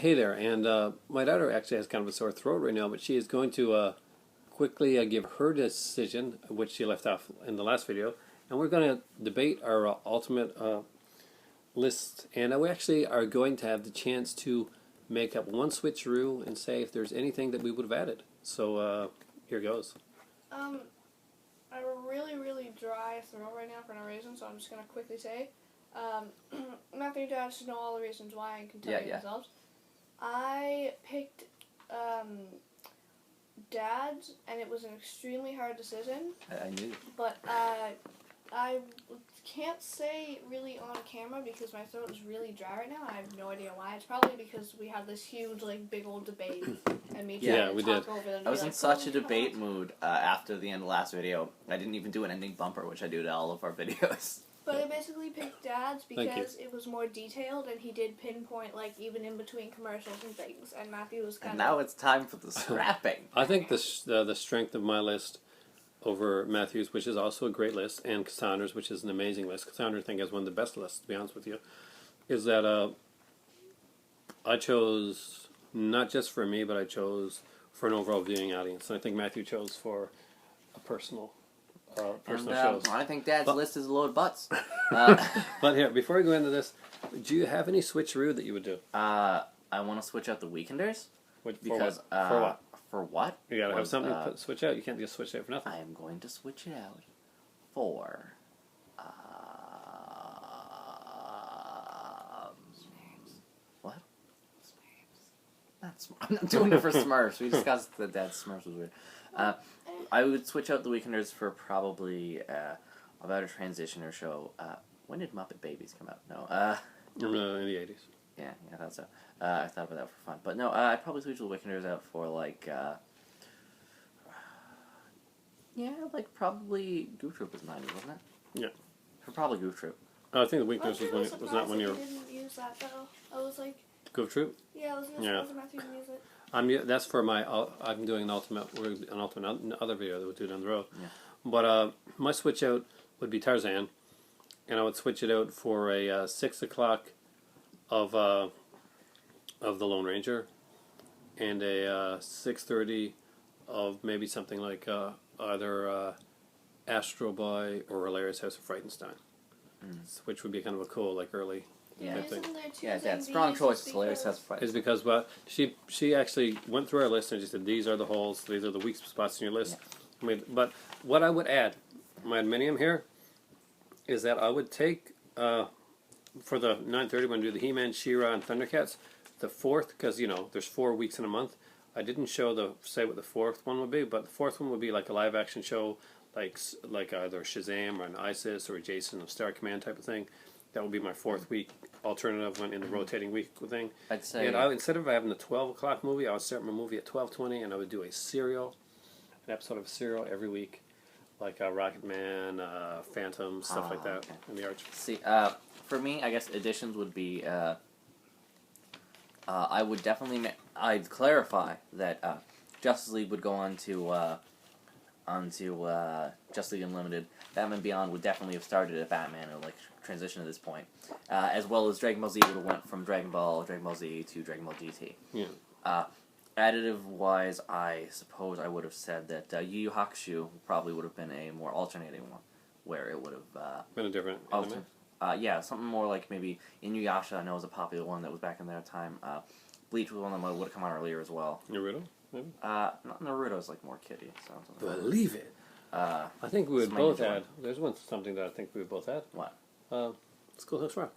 Hey there, and my daughter actually has kind of a sore throat right now, but she is going to quickly give her decision, which she left off in the last video, and we're going to debate our ultimate list, and we actually are going to have the chance to make up one switcheroo and say if there's anything that we would have added. So here goes. I have a really dry throat right now for no reason, so I'm just going to quickly say, Matthew and Dad should know all the reasons why and can tell you themselves. I picked Dad's, and it was an extremely hard decision. I knew. But I can't say really on camera because my throat is really dry right now. I have no idea why. It's probably because we had this huge, big old debate, and me trying to talk over them. I was in such a debate mood after the end of the last video. I didn't even do an ending bumper, which I do to all of our videos. But I basically picked Dad's because it was more detailed, and he did pinpoint, even in between commercials and things, and Matthew was kind of... And now it's time for the scrapping. I think the strength of my list over Matthew's, which is also a great list, and Cassandra's, which is an amazing list. Cassandra, I think, has one of the best lists, to be honest with you, is that I chose, not just for me, but I chose for an overall viewing audience. And I think Matthew chose for a personal shows. I think Dad's list is a load of butts. But here, before we go into this, do you have any switcheroo that you would do? I want to switch out the Weekenders. For what? For what? You gotta have something to switch out. You can't just switch it out for nothing. I am going to switch it out for... what? I'm not doing it for Smurfs. We discussed that Dad's Smurfs was weird. I would switch out the Weekenders for probably about a transitioner show. When did Muppet Babies come out? No. In the 80s. Yeah, I thought so. I thought about that for fun. But no, I'd probably switch the Weekenders out for, probably Goof Troop was 90, wasn't it? Yeah. For probably Goof Troop. I think the Weekenders was not when you were... I didn't use that, though. I was like... Goof Troop? Yeah, I was going to Matthew didn't use it. That's for my... I'm doing an ultimate other video that we'll do down the road. Yeah. But my switch out would be Tarzan, and I would switch it out for a 6 o'clock of the Lone Ranger, and a 6:30 of maybe something like either Astro Boy or Hilarious House of Frightenstein, which would be kind of a cool early. Yeah, thing. That's strong choice. Hilarious House of Frightenstein. Is because she actually went through our list and she said these are the holes, these are the weak spots in your list. Yeah. But what I would add, my adminium here, is that I would take for the 9:30 when I do the He-Man, She-Ra, and Thundercats, the fourth, because there's 4 weeks in a month. I didn't say what the fourth one would be, but the fourth one would be like a live action show, like either Shazam or an ISIS or a Jason of Star Command type of thing. That would be my 4th week alternative one in the rotating week thing. I'd say, and instead of having the 12 o'clock movie, I would start my movie at 12:20, and I would do an episode of Serial every week, like Rocket Man, Phantom, stuff like that, in the Arch. See, for me, I guess additions would be. I would definitely. I'd clarify that Justice League would go onto Justice League Unlimited. Batman Beyond would definitely have started at Batman or transition at this point, as well as Dragon Ball Z would have went from Dragon Ball Z to Dragon Ball GT. Yeah. Additive wise, I suppose I would have said that Yu Yu Hakusho probably would have been a more alternating one, where it would have been a different anime. Yeah, something more like maybe Inuyasha. I know was a popular one that was back in their time. Bleach was one that would have come out earlier as well. Naruto, maybe. Not Naruto's more kiddie. So believe it. I think we would both add. There's something that I think we would both add. What? Schoolhouse Rock.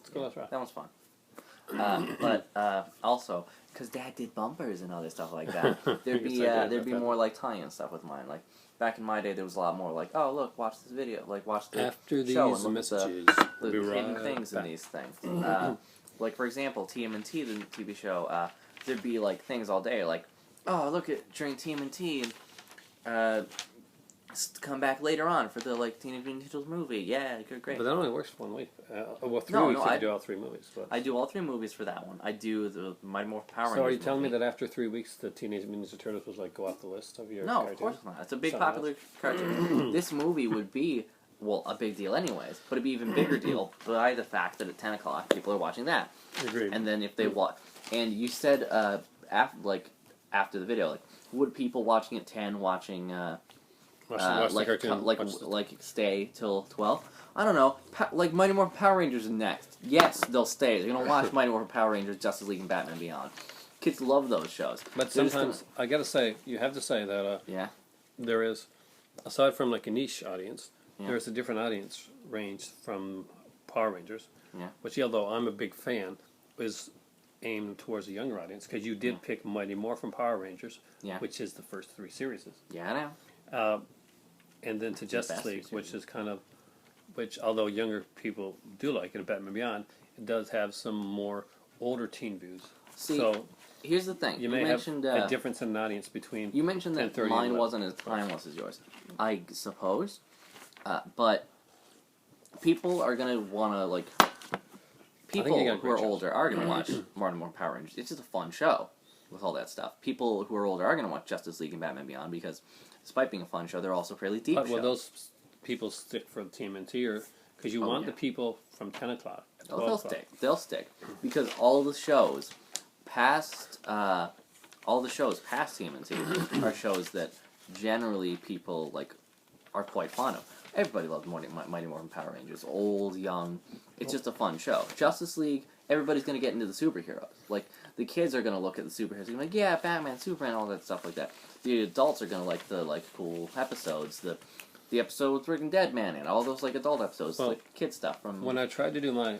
Schoolhouse Rock. That one's fun. But also, because Dad did bumpers and other stuff like that, there'd be more tie-in stuff with mine. Back in my day, there was a lot more oh look, watch this video, watch the after show these and look messages, at the hidden things in these things. For example, TMNT, the TV show, there'd be things all day, oh look at during TMNT and come back later on for the Teenage Mutant Ninja Turtles movie. Yeah, great. But that only works for 1 week. 3 weeks if you do all 3 movies. But I do all 3 movies for that one. I do the Mighty Morphin Power Rangers. So are you telling me that after 3 weeks the Teenage Mutant Ninja Turtles was go off the list of your No, cartoons? of course not. It's a big popular cartoon. This movie would be well, a big deal anyways, but it'd be even bigger deal by the fact that at 10 o'clock people are watching that. Agreed. And then if they watch, and you said after the video, like, would people watching at 10 watching watch the cartoon, like stay till 12? I don't know. Like Mighty Morphin Power Rangers is next. Yes, they'll stay. They're gonna watch Mighty Morphin Power Rangers, Justice League, and Batman Beyond. Kids love those shows. But sometimes I gotta say, you have to say that yeah, there is, aside from like a niche audience, Yeah. there is a different audience range from Power Rangers. Yeah. Which, although I'm a big fan, is aimed towards a younger audience because you did pick Mighty Morphin Power Rangers, Yeah. which is the first 3 series. yeah, I know. And then to the Justice best League, three which series. is kind of, which although younger people do like it, and Batman Beyond, it does have some more older teen views. See, so here's the thing. you may mentioned have a difference in an audience between. you mentioned that 10:30 mine and wasn't as timeless as yours. I suppose, but people are gonna wanna like. People you got a who are great older are gonna watch Mighty Morphin Power Rangers. It's just a fun show with all that stuff. People who are older are gonna watch Justice League and Batman Beyond because, despite being a fun show, they're also fairly deep. But will shows. those people stick for the TMNT, or because you Oh, want yeah. the people from 10 o'clock, Oh, 12 they'll o'clock. stick. They'll stick because all the shows past TMNT are shows that generally people like are quite fond of. Everybody loves Mighty Morphin Power Rangers, old, young. It's just a fun show. Justice League, everybody's gonna get into the superheroes. Like the kids are gonna look at the superheroes and be like, yeah, Batman, Superman, all that stuff like that. The adults are gonna like the cool episodes, the episode with Rick and Dead Man and all those like adult episodes, Well, like kid stuff from. When I tried to do my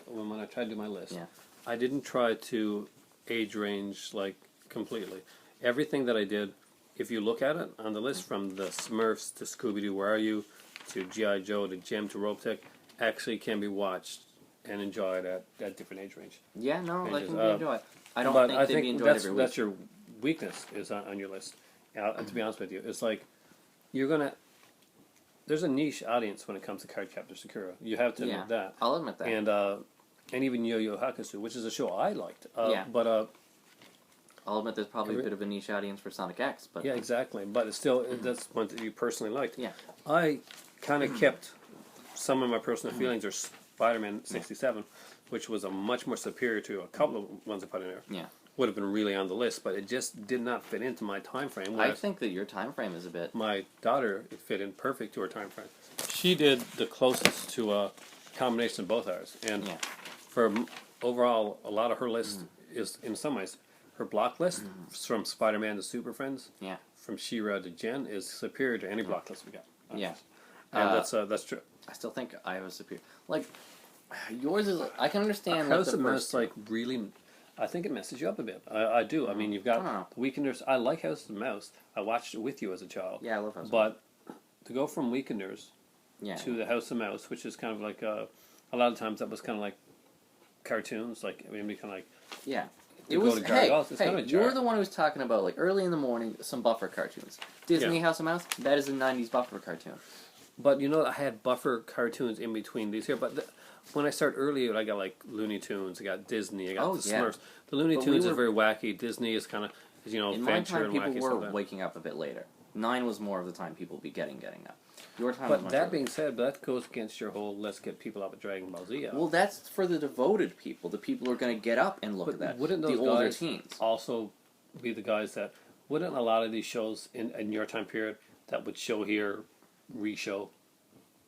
list, Yeah. I didn't try to age range like completely. Everything that I did, if you look at it on the list, from the Smurfs to Scooby Doo, Where Are You, to G.I. Joe, to Jem, to Robotech, actually can be watched and enjoyed at different age range. Yeah, no, they ranges. can be enjoyed. I don't But think I they'd think be enjoyed that's every week. that's your weakness is on your list. To be honest with you, it's like you're gonna. There's a niche audience when it comes to Cardcaptor Sakura. You have to Yeah. admit that. I'll admit that. And even Yo Yo Hakusho, which is a show I liked. Yeah. But I'll admit there's probably a bit of a niche audience for Sonic X, but yeah, exactly. But it's still that's one that you personally liked. Yeah. I kind of kept some of my personal feelings, or Spider-Man '67, which was a much more superior to a couple of ones I put in there. Yeah. Would have been really on the list, but it just did not fit into my time frame. I think that your time frame is a bit. My daughter, it fit in perfect to her time frame. She did the closest to a combination of both ours, and Yeah. for overall, a lot of her list is, in some ways, her block list from Spider-Man to Super Friends, Yeah. from She-Ra to Jen, is superior to any block list we got. Yeah. And that's true. I still think I have a superior. Like, yours is. I can understand. House like, of the Mouse, first. like, really, I think it messes you up a bit. I do. I mean, you've got I don't know. Weekenders. I like House of Mouse. I watched it with you as a child. Yeah, I love House of But to go from Weekenders Yeah. to the House of Mouse, which is kind of like a lot of times that was kind of like cartoons, like I mean, kind of like Yeah. to It go was. to Hey, Gargoyles, it's kind of a you were jar. the one who was talking about like early in the morning some Buffer cartoons. Disney Yeah. House of Mouse. That is a '90s Buffer cartoon. But you know, I had buffer cartoons in between these here. But when I start earlier, I got like Looney Tunes, I got Disney, I got Oh, the yeah. Smurfs. The Looney But we Tunes were- is very wacky. Disney is kind of In my adventure time, and people wacky were stuff. waking up a bit later. 9 was more of the time people would be getting up. Your time was But much that earlier. being said, that goes against your whole let's get people up at Dragon Ball Z. Out. Well, that's for the devoted people, the people who are going to get up and look But at that. wouldn't the those older guys teens. also be the guys that wouldn't a lot of these shows in your time period that would show here, re-show,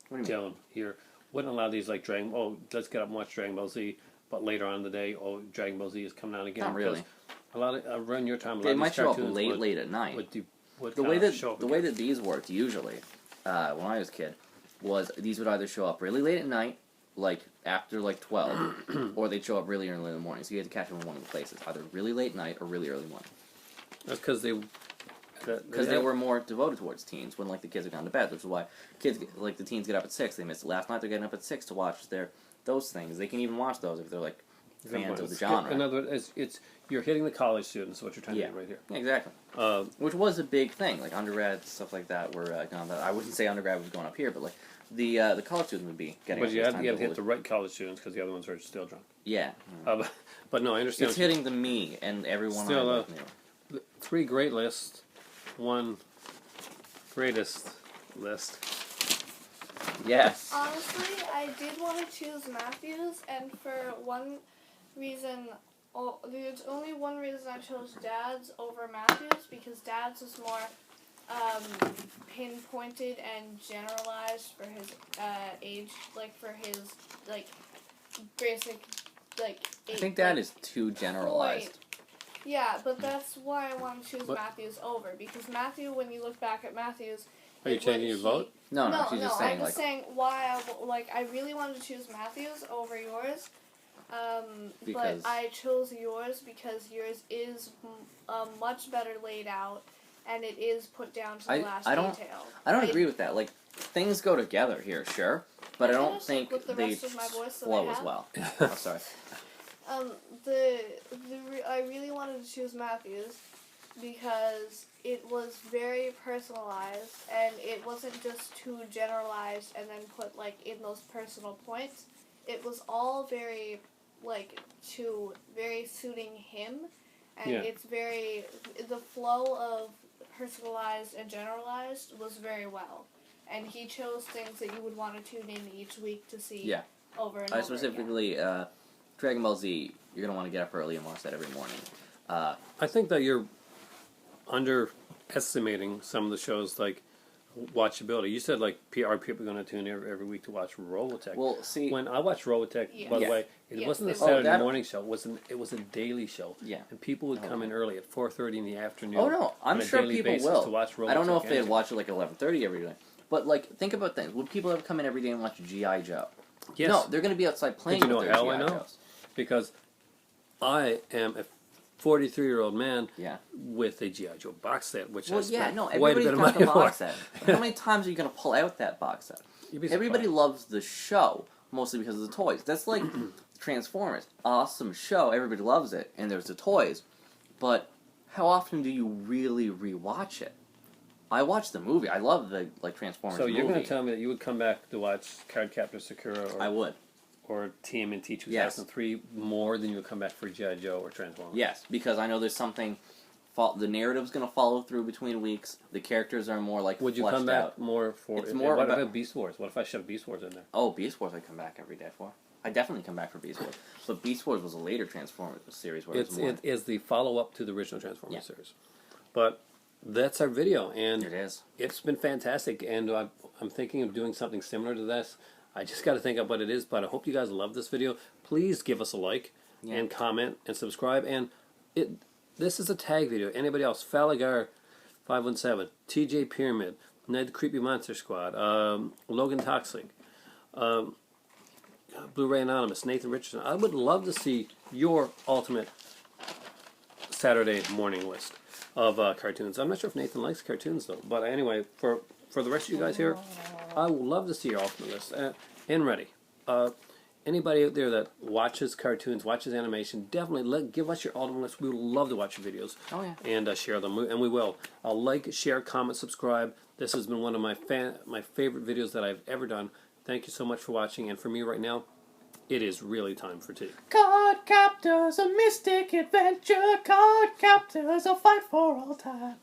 What do you mean? down here? Wouldn't a lot of these like Dragon? Oh, let's get up and watch Dragon Ball Z. But later on in the day, oh, Dragon Ball Z is coming out again. Not really. Because a lot of around your time, a lot They of might these show up cartoons late at night. would The kind way of that show up the way again. that these worked usually, when I was a kid, was these would either show up really late at night, like after like 12, or they'd show up really early in the morning. So you had to catch them in one of the places, either really late night or really early morning. That's because Because they were more devoted towards teens when like the kids had gone to bed, which is why the teens get up at 6. They missed it last night. They're getting up at 6 to watch those things. They can even watch those if they're like fans of the genre. In other words, it's you're hitting the college students. What you're trying Yeah. to do right here. Yeah, exactly. Which was a big thing. Like undergrad stuff like that were going on. I wouldn't say undergrad was going up here, but like the college students would be getting. But up you this have time to to hit look- the right college students because the other ones are still drunk. Yeah. But no, I understand. It's what you- hitting the me and everyone Still, I knew. 3 great lists, 1 greatest list. Yes. Honestly, I did want to choose Matthews, and for one reason, there's only one reason I chose Dad's over Matthews, because Dad's is more pinpointed and generalized for his age, like for his like basic like. I think Dad is too generalized. Yeah, but that's why I want to choose Matthews over, because Matthew, when you look back at Matthews. Are you changing your vote? No, she's just saying I'm just saying why I really wanted to choose Matthews over yours. But I chose yours because yours is much better laid out, and it is put down to the last detail. I don't agree with that. Like, things go together here, sure, but I don't think they flow as well. Oh, sorry. I really wanted to choose Matthews because it was very personalized, and it wasn't just too generalized and then put like in those personal points. It was all very very suiting him, and it's very, the flow of personalized and generalized was very well, and he chose things that you would want to tune in each week to see over and over specifically again. Dragon Ball Z, you're gonna want to get up early and watch that every morning. I think that you're underestimating some of the shows like watchability. You said like are people going to tune in every week to watch Robotech? Well, see, when I watched Robotech, by the way, it wasn't a Saturday morning show. It was a daily show. Yeah, and people would come in early at 4:30 in the afternoon. Oh no, I'm sure people will. To watch Robotech. I don't know if they'd watch it like 11:30 every day, but like think about things. Would people ever come in every day and watch G.I. Joe? Yes. No, they're going to be outside playing. Did you know with their how G.I. I know? Joes. Because I am a 43-year-old man Yeah. with a G.I. Joe box set, which Well, I spent quite a everybody's bit of got money the for. box set. How many times are you going to pull out that box set? You'd be Everybody surprised. loves the show, mostly because of the toys. That's like Transformers. Awesome show, everybody loves it, and there's the toys. But how often do you really rewatch it? I watched the movie. I love the Transformers movie. So you're going to tell me that you would come back to watch Cardcaptor Sakura I would. or TMNT 2003 more than you would come back for G.I. Joe or Transformers? Yes, because I know there's something. The narrative's going to follow through between weeks. The characters are more Would you fleshed come back out. more for? It's more what about- about Beast Wars? What if I shoved Beast Wars in there? Oh, Beast Wars I'd come back every day for. I definitely come back for Beast Wars. But Beast Wars was a later Transformers series where It is the follow-up to the original Transformers Yeah. series. But that's our video, and It is. it's been fantastic, and I'm thinking of doing something similar to this. I just got to think of what it is, but I hope you guys love this video. Please give us a like and comment and subscribe. And this is a tag video. Anybody else? Falagar 517, TJ Pyramid, Ned the Creepy Monster Squad, Logan Toxic, Blu-ray Anonymous, Nathan Richardson. I would love to see your ultimate Saturday morning list of cartoons. I'm not sure if Nathan likes cartoons though, but anyway, for the rest of you guys here, I would love to see your ultimate list. And ready. Anybody out there that watches cartoons, watches animation, definitely give us your ultimate list. We would love to watch your videos. Oh, yeah. And share them, and we will. Like, share, comment, subscribe. This has been one of my favorite videos that I've ever done. Thank you so much for watching, and for me right now, it is really time for tea. Cardcaptor's a mystic adventure. Cardcaptor's a fight for all time.